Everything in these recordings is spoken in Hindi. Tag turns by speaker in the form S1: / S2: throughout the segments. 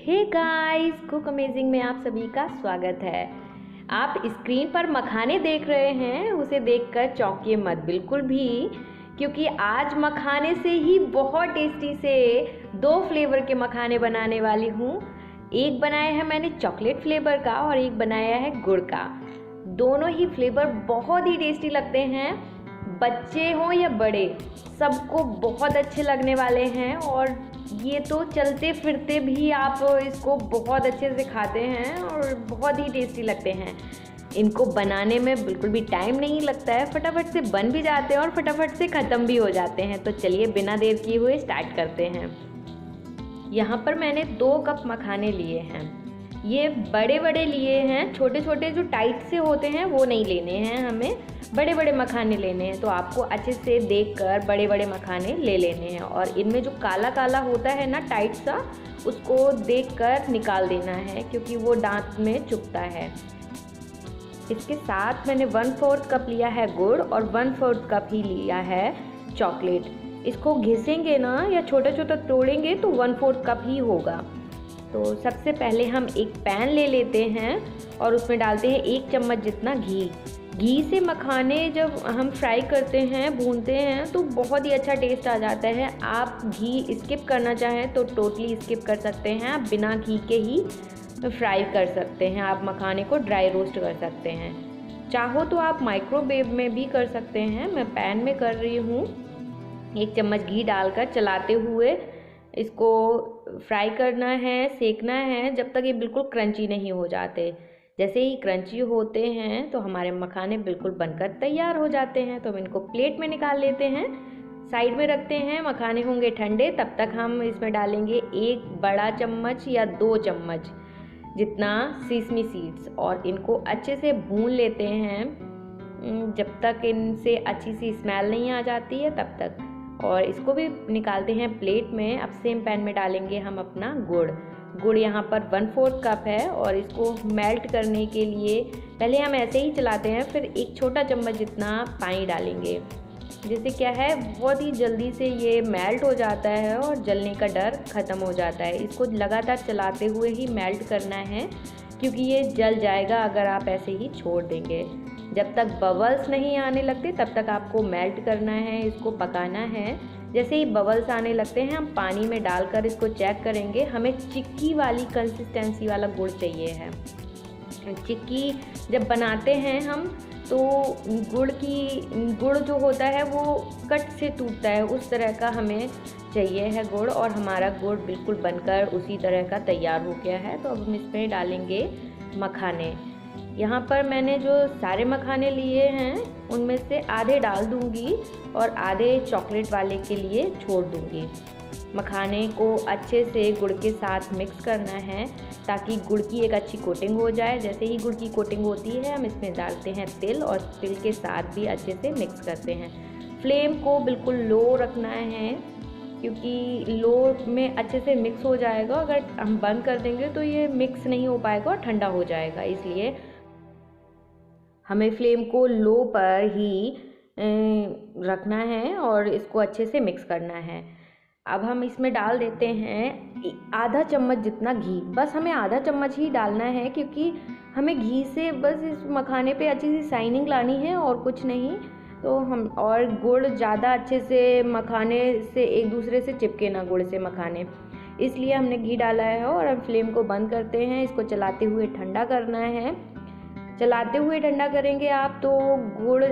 S1: हे गाइस, कुक अमेजिंग में आप सभी का स्वागत है। आप स्क्रीन पर मखाने देख रहे हैं, उसे देखकर चौंकिए मत बिल्कुल भी, क्योंकि आज मखाने से ही बहुत टेस्टी से 2 फ्लेवर के मखाने बनाने वाली हूँ। एक बनाया है मैंने चॉकलेट फ्लेवर का और एक बनाया है गुड़ का। दोनों ही फ्लेवर बहुत ही टेस्टी लगते हैं, बच्चे हों या बड़े सबको बहुत अच्छे लगने वाले हैं। और ये तो चलते फिरते भी आप इसको बहुत अच्छे से खाते हैं और बहुत ही टेस्टी लगते हैं। इनको बनाने में बिल्कुल भी टाइम नहीं लगता है, फटाफट से बन भी जाते हैं और फटाफट से ख़त्म भी हो जाते हैं। तो चलिए बिना देर किए हुए स्टार्ट करते हैं। यहाँ पर मैंने 2 कप मखाने लिए हैं। ये बड़े बड़े लिए हैं, छोटे छोटे जो टाइट से होते हैं वो नहीं लेने हैं, हमें बड़े बड़े मखाने लेने हैं। तो आपको अच्छे से देखकर बड़े बड़े मखाने ले लेने हैं और इनमें जो काला काला होता है ना टाइट सा, उसको देखकर निकाल देना है क्योंकि वो दांत में चुभता है। इसके साथ मैंने 1/4 कप लिया है गुड़ और 1/4 कप ही लिया है चॉकलेट। इसको घिसेंगे ना या छोटा छोटा तोड़ेंगे तो 1/4 कप ही होगा। तो सबसे पहले हम एक पैन ले लेते हैं और उसमें डालते हैं 1 चम्मच जितना घी। घी से मखाने जब हम फ्राई करते हैं, भूनते हैं, तो बहुत ही अच्छा टेस्ट आ जाता है। आप घी स्किप करना चाहें तो टोटली स्किप कर सकते हैं, आप बिना घी के ही फ्राई कर सकते हैं। आप मखाने को ड्राई रोस्ट कर सकते हैं, चाहो तो आप माइक्रोवेव में भी कर सकते हैं। मैं पैन में कर रही हूँ। 1 चम्मच घी डालकर चलाते हुए इसको फ्राई करना है, सेकना है जब तक ये बिल्कुल क्रंची नहीं हो जाते। जैसे ही क्रंची होते हैं तो हमारे मखाने बिल्कुल बनकर तैयार हो जाते हैं। तो हम इनको प्लेट में निकाल लेते हैं, साइड में रखते हैं। मखाने होंगे ठंडे, तब तक हम इसमें डालेंगे 1 बड़ा चम्मच या 2 चम्मच जितना सेसमी सीड्स और इनको अच्छे से भून लेते हैं जब तक इनसे अच्छी सी स्मेल नहीं आ जाती है तब तक। और इसको भी निकालते हैं प्लेट में। अब सेम पैन में डालेंगे हम अपना गुड़ यहाँ पर 1/4 कप है और इसको मेल्ट करने के लिए पहले हम ऐसे ही चलाते हैं, फिर 1 छोटा चम्मच जितना पानी डालेंगे, जिससे क्या है बहुत ही जल्दी से ये मेल्ट हो जाता है और जलने का डर ख़त्म हो जाता है। इसको लगातार चलाते हुए ही मेल्ट करना है क्योंकि ये जल जाएगा अगर आप ऐसे ही छोड़ देंगे। जब तक बबल्स नहीं आने लगते तब तक आपको मेल्ट करना है, इसको पकाना है। जैसे ही बबल्स आने लगते हैं हम पानी में डालकर इसको चेक करेंगे। हमें चिक्की वाली कंसिस्टेंसी वाला गुड़ चाहिए है। चिक्की जब बनाते हैं हम तो गुड़ जो होता है वो कट से टूटता है, उस तरह का हमें चाहिए है गुड़। और हमारा गुड़ बिल्कुल बनकर उसी तरह का तैयार हो गया है। तो अब हम इसमें डालेंगे मखाने। यहाँ पर मैंने जो सारे मखाने लिए हैं उनमें से आधे डाल दूँगी और आधे चॉकलेट वाले के लिए छोड़ दूँगी। मखाने को अच्छे से गुड़ के साथ मिक्स करना है ताकि गुड़ की एक अच्छी कोटिंग हो जाए। जैसे ही गुड़ की कोटिंग होती है हम इसमें डालते हैं तिल और तिल के साथ भी अच्छे से मिक्स करते हैं। फ्लेम को बिल्कुल लो रखना है क्योंकि लो में अच्छे से मिक्स हो जाएगा। अगर हम बंद कर देंगे तो ये मिक्स नहीं हो पाएगा और ठंडा हो जाएगा, इसलिए हमें फ्लेम को लो पर ही रखना है और इसको अच्छे से मिक्स करना है। अब हम इसमें डाल देते हैं आधा चम्मच जितना घी। बस हमें आधा चम्मच ही डालना है क्योंकि हमें घी से बस इस मखाने पे अच्छी सी शाइनिंग लानी है और कुछ नहीं। तो हम और गुड़ ज़्यादा अच्छे से मखाने से एक दूसरे से चिपके ना, गुड़ से मखाने, इसलिए हमने घी डाला है। और अब फ्लेम को बंद करते हैं, इसको चलाते हुए ठंडा करना है। चलाते हुए ठंडा करेंगे आप तो गुड़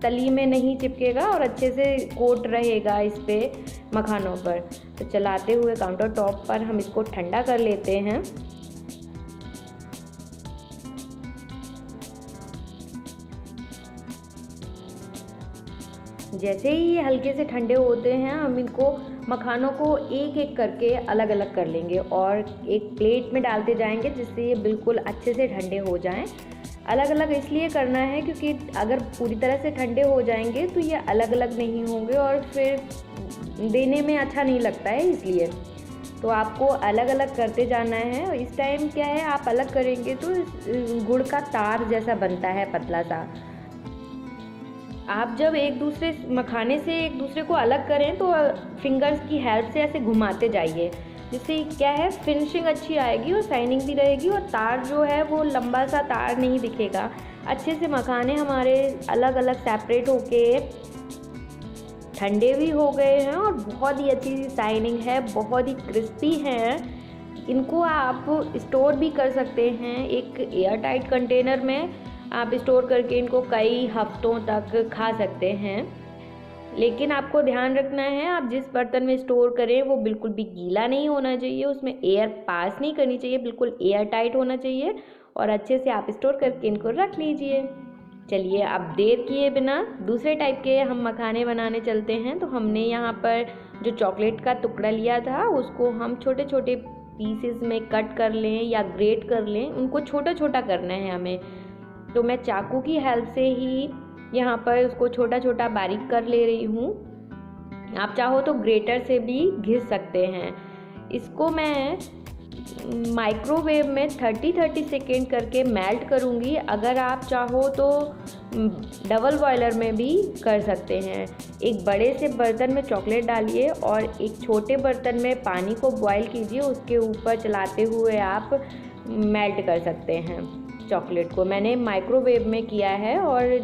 S1: तली में नहीं चिपकेगा और अच्छे से कोट रहेगा इस पे मखानों पर। तो चलाते हुए काउंटर टॉप पर हम इसको ठंडा कर लेते हैं। जैसे ही ये हल्के से ठंडे होते हैं हम इनको मखानों को एक एक करके अलग अलग कर लेंगे और एक प्लेट में डालते जाएंगे जिससे ये बिल्कुल अच्छे से ठंडे हो जाएं। अलग अलग इसलिए करना है क्योंकि अगर पूरी तरह से ठंडे हो जाएंगे तो ये अलग अलग नहीं होंगे और फिर देने में अच्छा नहीं लगता है, इसलिए तो आपको अलग अलग करते जाना है। और इस टाइम क्या है, आप अलग करेंगे तो गुड़ का तार जैसा बनता है, पतला सा। आप जब एक दूसरे मखाने से एक दूसरे को अलग करें तो फिंगर्स की हेल्प से ऐसे घुमाते जाइए जिससे क्या है फिनिशिंग अच्छी आएगी और शाइनिंग भी रहेगी, और तार जो है वो लंबा सा तार नहीं दिखेगा। अच्छे से मखाने हमारे अलग अलग सेपरेट होके ठंडे भी हो गए हैं और बहुत ही अच्छी सी शाइनिंग है, बहुत ही क्रिस्पी हैं। इनको आप स्टोर भी कर सकते हैं एक एयर टाइट कंटेनर में। आप स्टोर करके इनको कई हफ्तों तक खा सकते हैं। लेकिन आपको ध्यान रखना है, आप जिस बर्तन में स्टोर करें वो बिल्कुल भी गीला नहीं होना चाहिए, उसमें एयर पास नहीं करनी चाहिए, बिल्कुल एयर टाइट होना चाहिए, और अच्छे से आप स्टोर करके इनको रख लीजिए। चलिए अब देर किए बिना दूसरे टाइप के हम मखाने बनाने चलते हैं। तो हमने यहाँ पर जो चॉकलेट का टुकड़ा लिया था उसको हम छोटे छोटे पीसेस में कट कर लें या ग्रेट कर लें, उनको छोटा छोटा करना है हमें। तो मैं चाकू की हेल्प से ही यहाँ पर उसको छोटा छोटा बारीक कर ले रही हूँ। आप चाहो तो ग्रेटर से भी घिस सकते हैं। इसको मैं माइक्रोवेव में 30 सेकेंड करके मेल्ट करूँगी। अगर आप चाहो तो डबल बॉयलर में भी कर सकते हैं। एक बड़े से बर्तन में चॉकलेट डालिए और एक छोटे बर्तन में पानी को बॉयल कीजिए, उसके ऊपर चलाते हुए आप मेल्ट कर सकते हैं चॉकलेट को। मैंने माइक्रोवेव में किया है और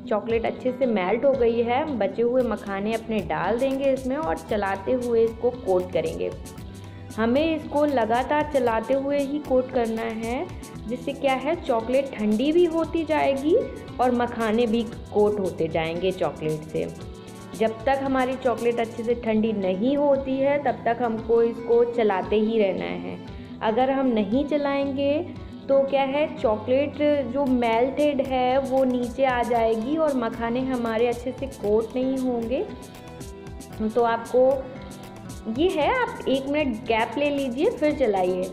S1: चॉकलेट अच्छे से मेल्ट हो गई है। बचे हुए मखाने अपने डाल देंगे इसमें और चलाते हुए इसको कोट करेंगे। हमें इसको लगातार चलाते हुए ही कोट करना है, जिससे क्या है चॉकलेट ठंडी भी होती जाएगी और मखाने भी कोट होते जाएंगे चॉकलेट से। जब तक हमारी चॉकलेट अच्छे से ठंडी नहीं होती है तब तक हमको इसको चलाते ही रहना है। अगर हम नहीं चलाएंगे तो क्या है चॉकलेट जो मेल्टेड है वो नीचे आ जाएगी और मखाने हमारे अच्छे से कोट नहीं होंगे। तो आपको ये है, आप 1 मिनट गैप ले लीजिए फिर चलाइए।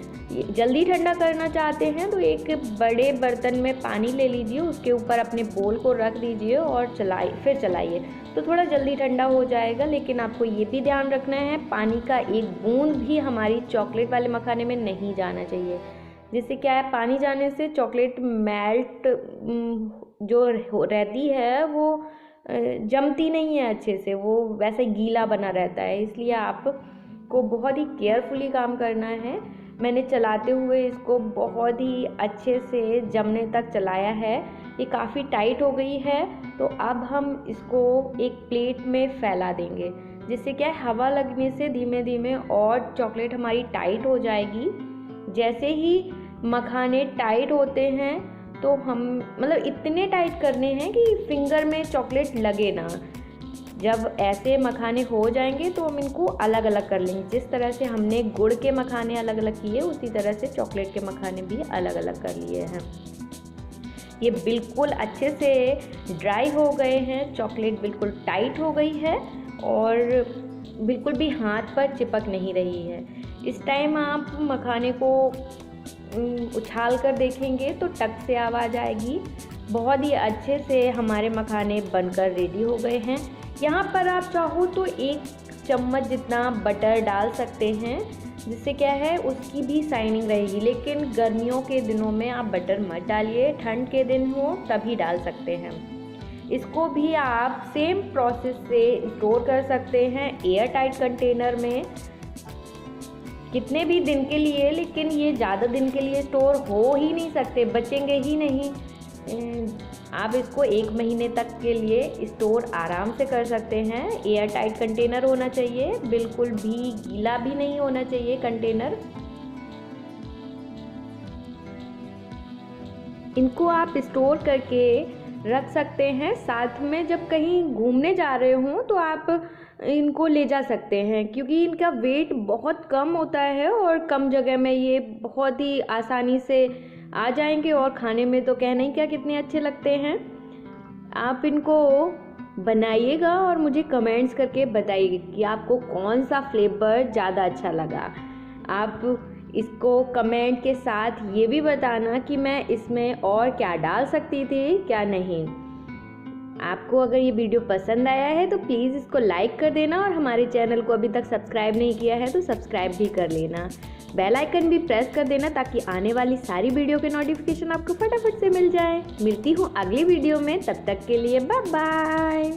S1: जल्दी ठंडा करना चाहते हैं तो एक बड़े बर्तन में पानी ले लीजिए, उसके ऊपर अपने बोल को रख दीजिए और फिर चलाइए, तो थोड़ा जल्दी ठंडा हो जाएगा। लेकिन आपको ये भी ध्यान रखना है पानी का एक बूंद भी हमारी चॉकलेट वाले मखाने में नहीं जाना चाहिए, जिससे क्या है पानी जाने से चॉकलेट मेल्ट जो रहती है वो जमती नहीं है अच्छे से, वो वैसे गीला बना रहता है। इसलिए आपको बहुत ही केयरफुली काम करना है। मैंने चलाते हुए इसको बहुत ही अच्छे से जमने तक चलाया है। ये काफ़ी टाइट हो गई है, तो अब हम इसको एक प्लेट में फैला देंगे, जिससे क्या है हवा लगने से धीमे धीमे और चॉकलेट हमारी टाइट हो जाएगी। जैसे ही मखाने टाइट होते हैं तो हम मतलब इतने टाइट करने हैं कि फिंगर में चॉकलेट लगे ना। जब ऐसे मखाने हो जाएंगे तो हम इनको अलग अलग कर लेंगे। जिस तरह से हमने गुड़ के मखाने अलग अलग किए उसी तरह से चॉकलेट के मखाने भी अलग अलग कर लिए हैं। ये बिल्कुल अच्छे से ड्राई हो गए हैं, चॉकलेट बिल्कुल टाइट हो गई है और बिल्कुल भी हाथ पर चिपक नहीं रही है। इस टाइम आप मखाने को उछाल कर देखेंगे तो टक से आवाज़ आएगी। बहुत ही अच्छे से हमारे मखाने बनकर रेडी हो गए हैं। यहाँ पर आप चाहो तो 1 चम्मच जितना बटर डाल सकते हैं, जिससे क्या है उसकी भी शाइनिंग रहेगी। लेकिन गर्मियों के दिनों में आप बटर मत डालिए, ठंड के दिन हो तभी डाल सकते हैं। इसको भी आप सेम प्रोसेस से स्टोर कर सकते हैं एयर टाइट कंटेनर में कितने भी दिन के लिए। लेकिन ये ज़्यादा दिन के लिए स्टोर हो ही नहीं सकते, बचेंगे ही नहीं। आप इसको 1 महीने तक के लिए स्टोर आराम से कर सकते हैं। एयर टाइट कंटेनर होना चाहिए, बिल्कुल भी गीला भी नहीं होना चाहिए कंटेनर। इनको आप स्टोर करके रख सकते हैं। साथ में जब कहीं घूमने जा रहे हों तो आप इनको ले जा सकते हैं, क्योंकि इनका वेट बहुत कम होता है और कम जगह में ये बहुत ही आसानी से आ जाएंगे और खाने में तो कहना ही क्या कितने अच्छे लगते हैं। आप इनको बनाइएगा और मुझे कमेंट्स करके बताइए कि आपको कौन सा फ्लेवर ज़्यादा अच्छा लगा। आप इसको कमेंट के साथ ये भी बताना कि मैं इसमें और क्या डाल सकती थी क्या नहीं। आपको अगर ये वीडियो पसंद आया है तो प्लीज़ इसको लाइक कर देना और हमारे चैनल को अभी तक सब्सक्राइब नहीं किया है तो सब्सक्राइब भी कर लेना। बेल आइकन भी प्रेस कर देना ताकि आने वाली सारी वीडियो के नोटिफिकेशन आपको फटाफट से मिल जाए। मिलती हूँ अगली वीडियो में, तब तक के लिए बाय बाय।